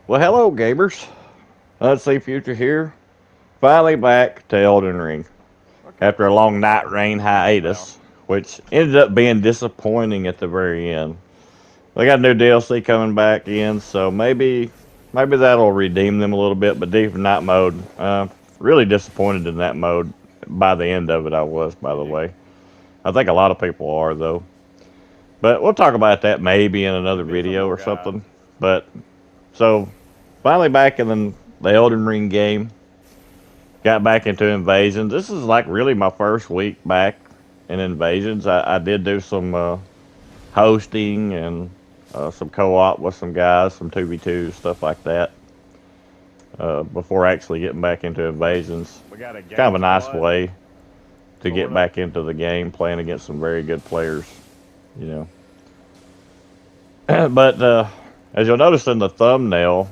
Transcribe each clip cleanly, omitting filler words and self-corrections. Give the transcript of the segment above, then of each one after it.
Well, hello, gamers. Let's see, Future here. Finally back to Elden Ring Okay, after a so long it's night been rain a while. hiatus, which ended up being disappointing at the very end. They got new DLC coming back in, so maybe that'll redeem them a little bit. But Deep Night mode, really disappointed in that mode. By the end of it, I was, by the Me way. I think a lot of people are though. But we'll talk about that maybe in another video Invisible or guy. something. But so finally back in the Elden Ring game. Got back into Invasions. This is like really my first week back in Invasions. I did do some hosting and some co-op with some guys, some 2v2 stuff like that. Before actually getting back into Invasions, We got a kind of gang a nice squad, way to get sorta. back into the game, playing against some very good players. You know, but as you'll notice in the thumbnail,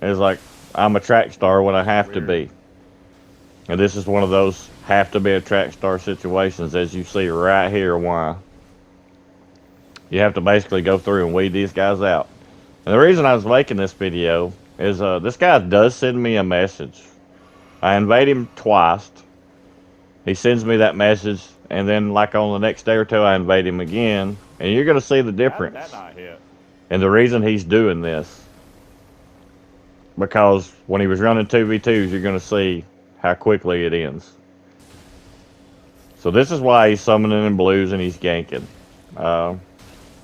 it's like I'm a track star when I have to Weird. be. And this is one of those have to be a track star situations, as you see right here. Why you have to basically go through and weed these guys out. And the reason I was making this video is this guy does send me a message. I invade him twice. He sends me that message, and then like on the next day or two, I invade him again, and you're gonna see the How did that difference. not hit? And the reason he's doing this, because when he was running 2v2s, you're gonna see how quickly it ends. So this is why he's summoning in blues and he's ganking. Uh,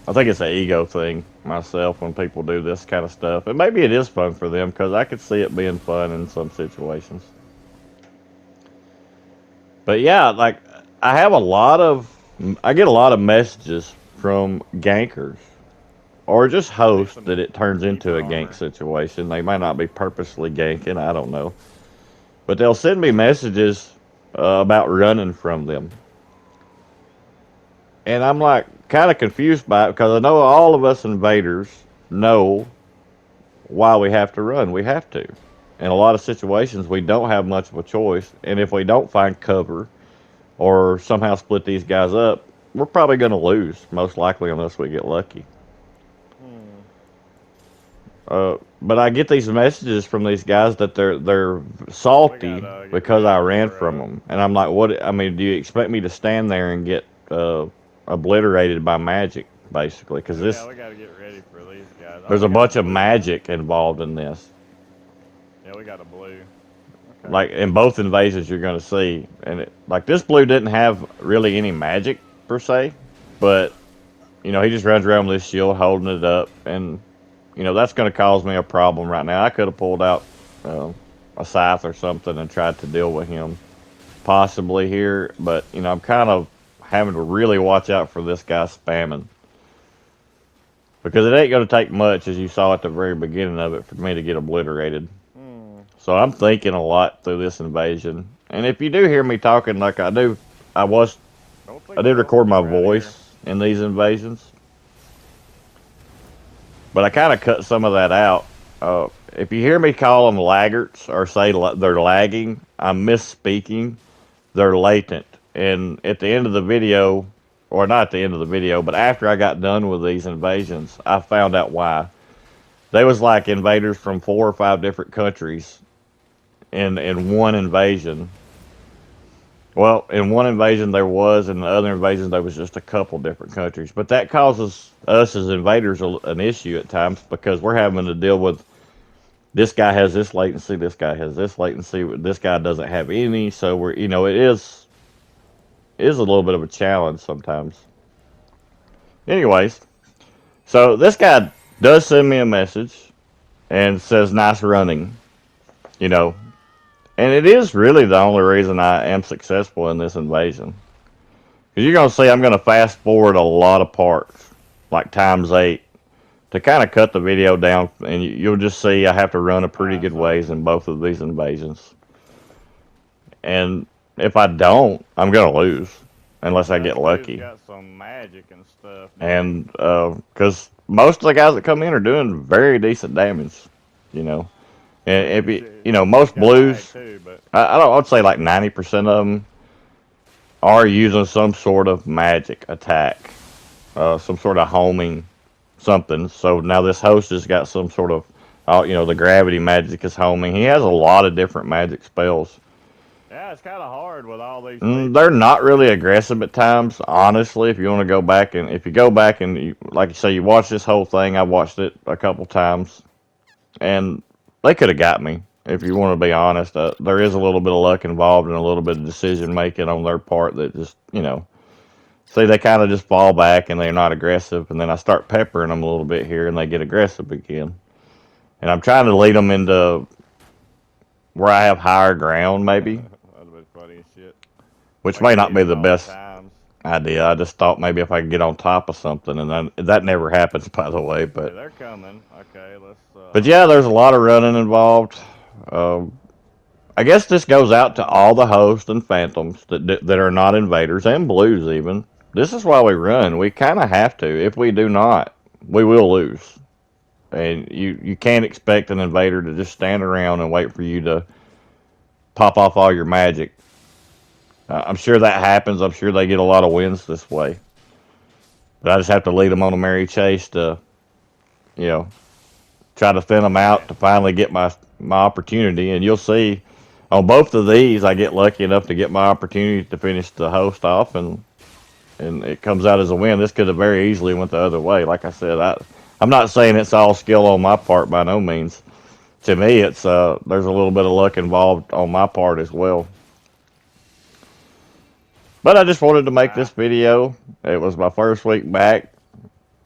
I think it's an ego thing myself when people do this kind of stuff. And maybe it is fun for them because I could see it being fun in some situations. But yeah, like I have a lot of, I get a lot of messages from gankers or just I need hosts some that it turns into deeper a gank armor. situation. They might not be purposely ganking, I don't know. But they'll send me messages about running from them. And I'm like kind of confused by it because I know all of us invaders know why we have to run. We have to. In a lot of situations, we don't have much of a choice. And if we don't find cover or somehow split these guys up, we're probably going to lose, most likely, unless we get lucky. Hmm. But I get these messages from these guys that they're We salty gotta get because ready I ran for from them, and I'm like, what? I mean, do you expect me to stand there and get obliterated by magic, basically? Because yeah, this we gotta get ready for these guys. Oh, there's we a got a bunch of blue one. magic involved in this. Yeah, we got a blue. Okay. Like in both invasions, you're going to see, and like this blue didn't have really any magic per se, but he just runs around with this shield holding it up, and that's going to cause me a problem right now. I could have pulled out uh, a scythe or something and tried to deal with him possibly here, but I'm kind of having to really watch out for this guy spamming because it ain't going to take much, as you saw at the very beginning of it, for me to get obliterated. Hmm. So I'm thinking a lot through this invasion, and if you do hear me talking like I do, I was Hopefully I we did don't record my get right here. voice in these invasions, but I kind of cut some of that out. If you hear me call them laggards or say they're lagging, I'm misspeaking. They're latent. And at the end of the video, or not at the end of the video, but after I got done with these invasions, I found out why. They was like invaders from 4 or 5 different countries in one invasion. Well, in one invasion there was, in the other invasion there was just a couple different countries. But that causes us as invaders an issue at times because we're having to deal with this guy has this latency, this guy has this latency, this guy doesn't have any. So it is a little bit of a challenge sometimes. Anyways, so this guy does send me a message and says nice running, you know, and it is really the only reason I am successful in this invasion. Because you're going to see I'm going to fast forward a lot of parts, like times 8, to kind of cut the video down, and you'll just see I have to run a pretty Alright, good so ways in both of these invasions. And if I don't, I'm going to lose unless I yeah, get this dude's lucky. got some magic and stuff, man. And because most of the guys that come in are doing very decent damage, you know. I And mean, if you you, should. you know, He's most got mag blues, too, but I don't, I'd say like 90% of them are using some sort of magic attack, some sort of homing something. So now this host has got some sort of all the gravity magic is homing. He has a lot of different magic spells. Yeah, it's kind of hard with all these people. They're not really aggressive at times, honestly. If you want to go back and like you say, you watch this whole thing. I watched it a couple times, and they could have got me. If you want to be honest, there is a little bit of luck involved and a little bit of decision making on their part that just see, they kind of just fall back and they're not aggressive, and then I start peppering them a little bit here, and they get aggressive again. And I'm trying to lead them into where I have higher ground, maybe, That'd be funny as shit. which Like may you not do be it the all best times. idea. I just thought maybe if I could get on top of something, and then that never happens, by the way. Yeah, But they're coming. Okay, let's. yeah, there's a lot of running involved. Um, I guess this goes out to all the hosts and phantoms that are not invaders and blues even. This is why we run. We kind of have to. If we do not, we will lose. And you can't expect an invader to just stand around and wait for you to pop off all your magic. I'm sure that happens. I'm sure they get a lot of wins this way. But I just have to lead them on a merry chase to, you know, try to thin them out to finally get my opportunity. And you'll see on both of these, I get lucky enough to get my opportunity to finish the host off, and it comes out as a win. This could have very easily went the other way. Like I said, I'm not saying it's all skill on my part by no means. To me, it's there's a little bit of luck involved on my part as well. But I just wanted to make this video. It was my first week back,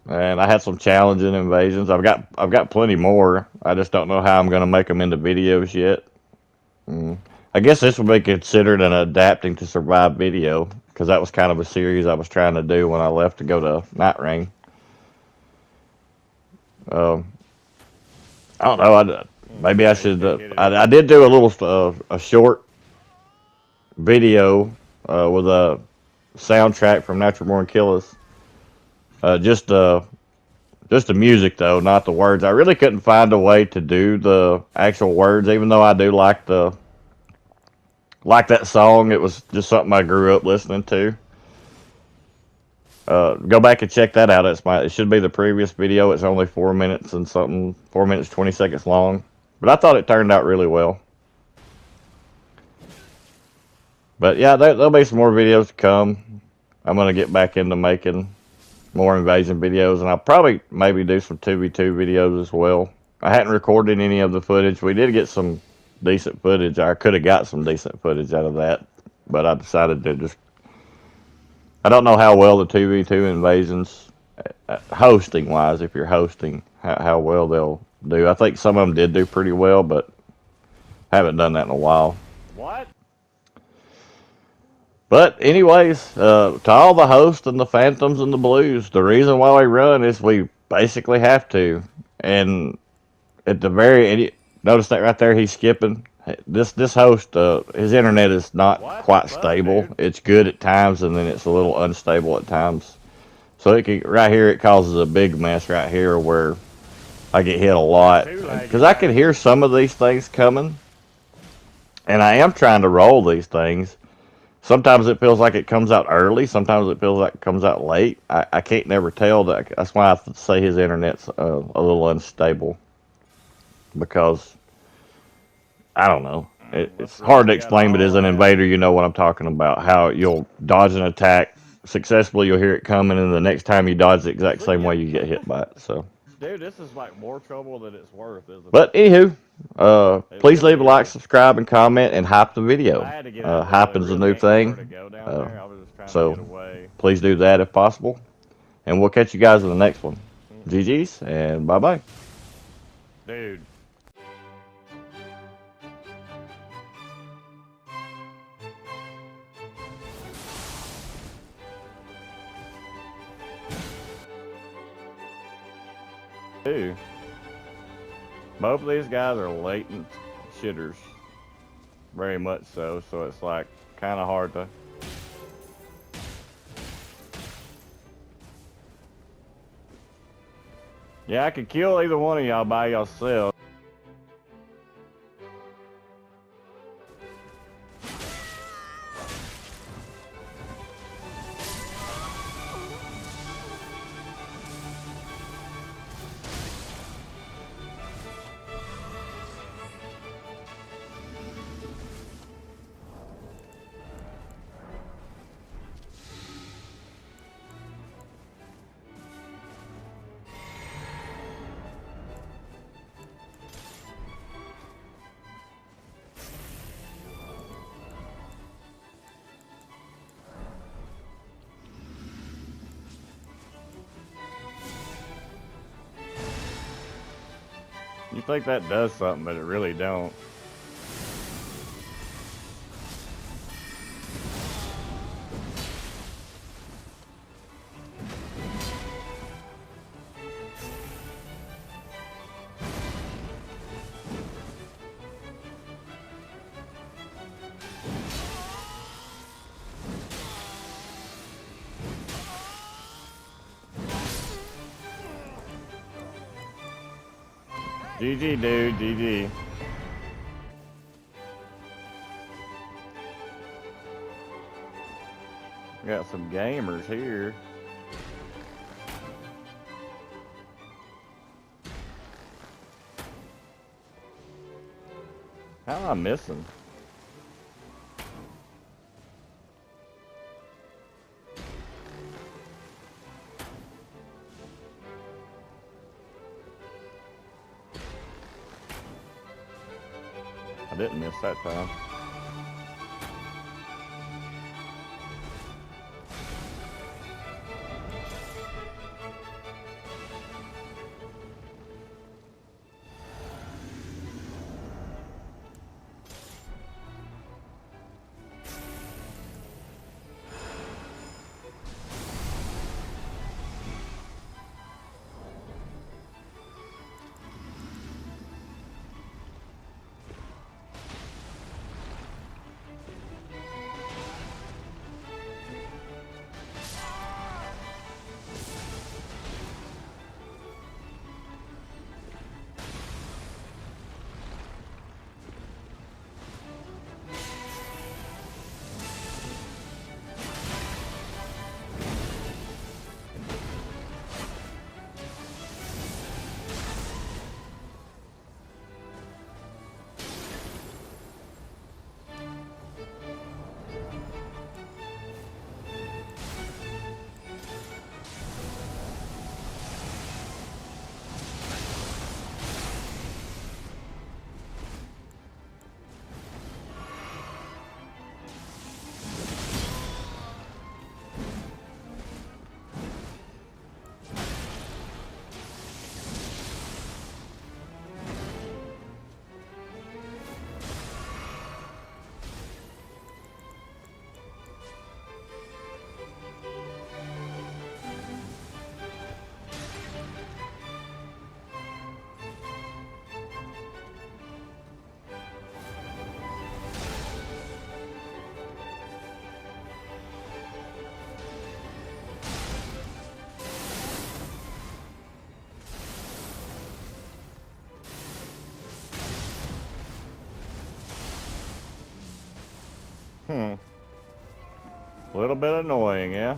and I had some challenging invasions. I've got plenty more. I just don't know how I'm going to make them into videos yet. I guess this would be considered an adapting to survive video, because that was kind of a series I was trying to do when I left to go to Night Ring. I don't know. Maybe I should. I did do a little a short video with a soundtrack from Natural Born Killers. Just the music though, not the words. I really couldn't find a way to do the actual words, even though I do like that song. It was just something I grew up listening to. Go back and check that out. It should be the previous video. It's only 4 minutes and something, 4 minutes 20 seconds long. But I thought it turned out really well. But yeah, there'll be some more videos to come. I'm gonna get back into making more invasion videos, and I'll probably maybe do some 2v2 videos as well. I hadn't recorded any of the footage. We did get some decent footage. I could have got some decent footage out of that, but I decided to just. I don't know how well the 2v2 invasions, hosting wise, if you're hosting, how well they'll do. I think some of them did do pretty well, but I haven't done that in a while. What? But anyways, to all the hosts and the phantoms and the blues, the reason why we run is we basically have to. And at the notice that right there, he's skipping. This host, his internet is not quite stable. Dude? It's good at times, and then it's a little unstable at times. So right here, it causes a big mess right here where I get hit a lot. Because I can hear some of these things coming, and I am trying to roll these things. Sometimes it feels like it comes out early. Sometimes it feels like it comes out late. I can't never tell. That's why I say his internet's a little unstable. Because, I don't know. It's hard to explain, but as an invader, you know what I'm talking about. How you'll dodge an attack successfully, you'll hear it coming, and the next time you dodge the exact same way, you get hit by it. So, dude, this is like more trouble than it's worth, isn't it? But anywho, please leave a like, subscribe, and comment, and hype the video. Hyping's a new thing. So please do that if possible. And we'll catch you guys in the next one. GG's, and bye-bye. Dude. Both of these guys are latent shitters. Very much so. So it's like kind of hard to. Yeah, I could kill either one of y'all by yourself. You think that does something, but it really don't. GG, dude, GG. Got some gamers here. How am I missing? I didn't miss that time. A little bit annoying, yeah?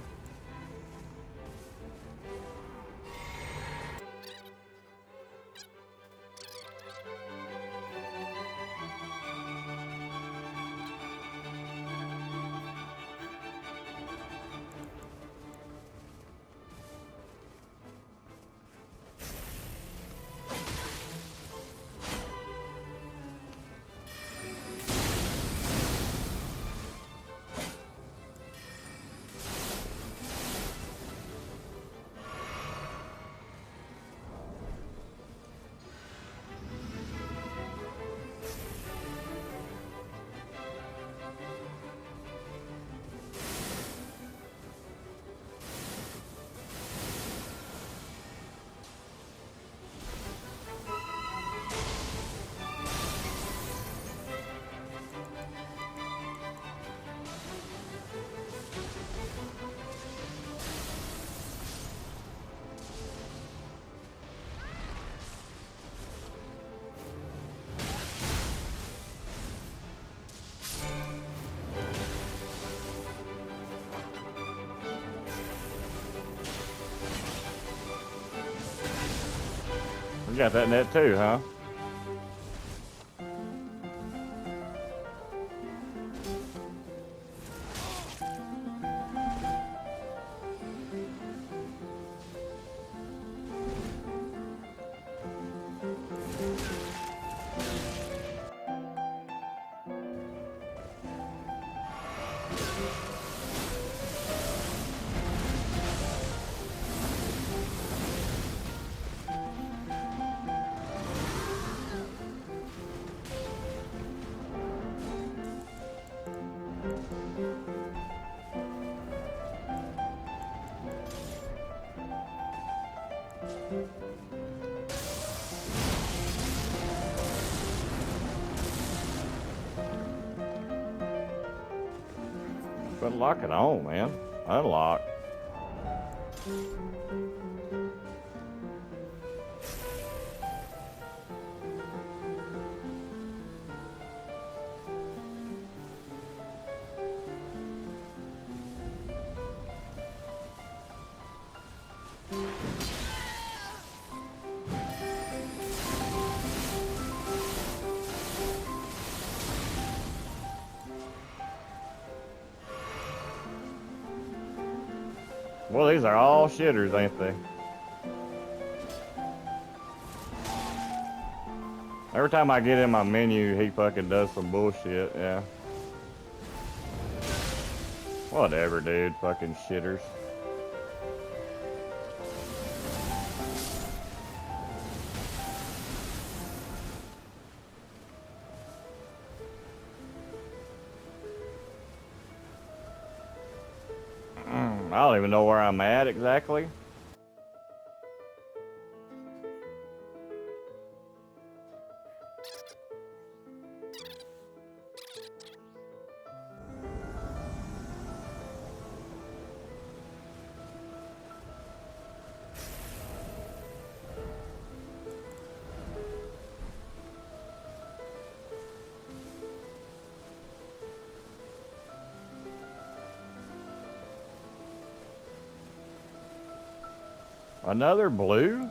You got that net too, huh? But lock it on, man. Unlock. Well, these are all shitters, ain't they? Every time I get in my menu, he fucking does some bullshit, yeah. Whatever, dude. Fucking shitters. I don't even know where I'm at exactly. Another blue?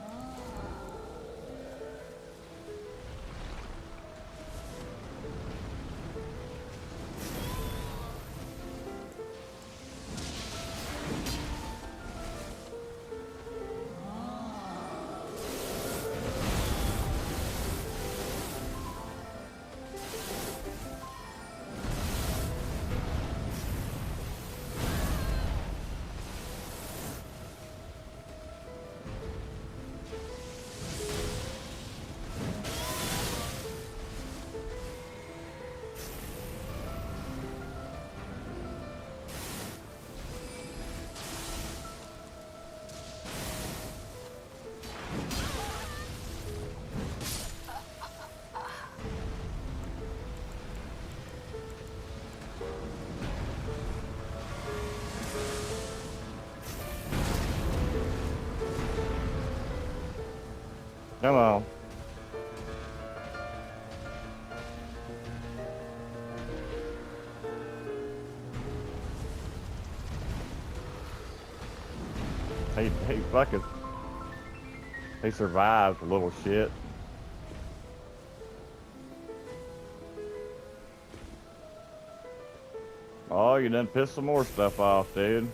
Come on. He fucking... He survived, a little shit. Oh, you done pissed some more stuff off, dude.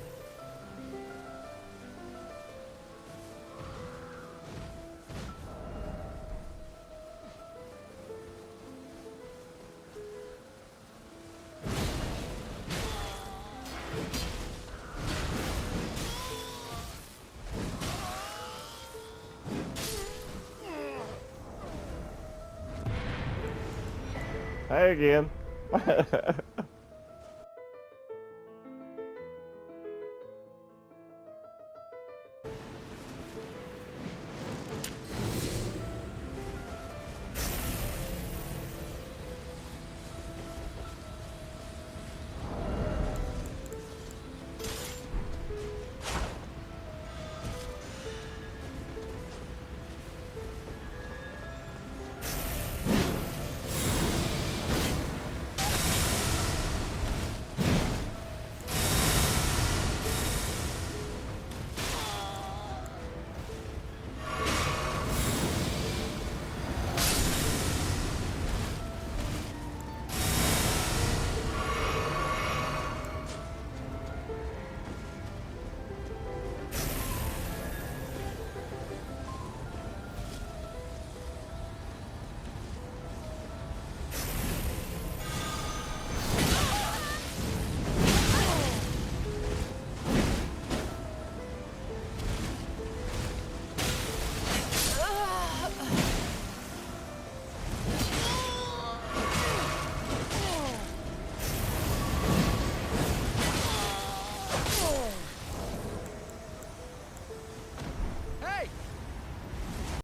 Hey again.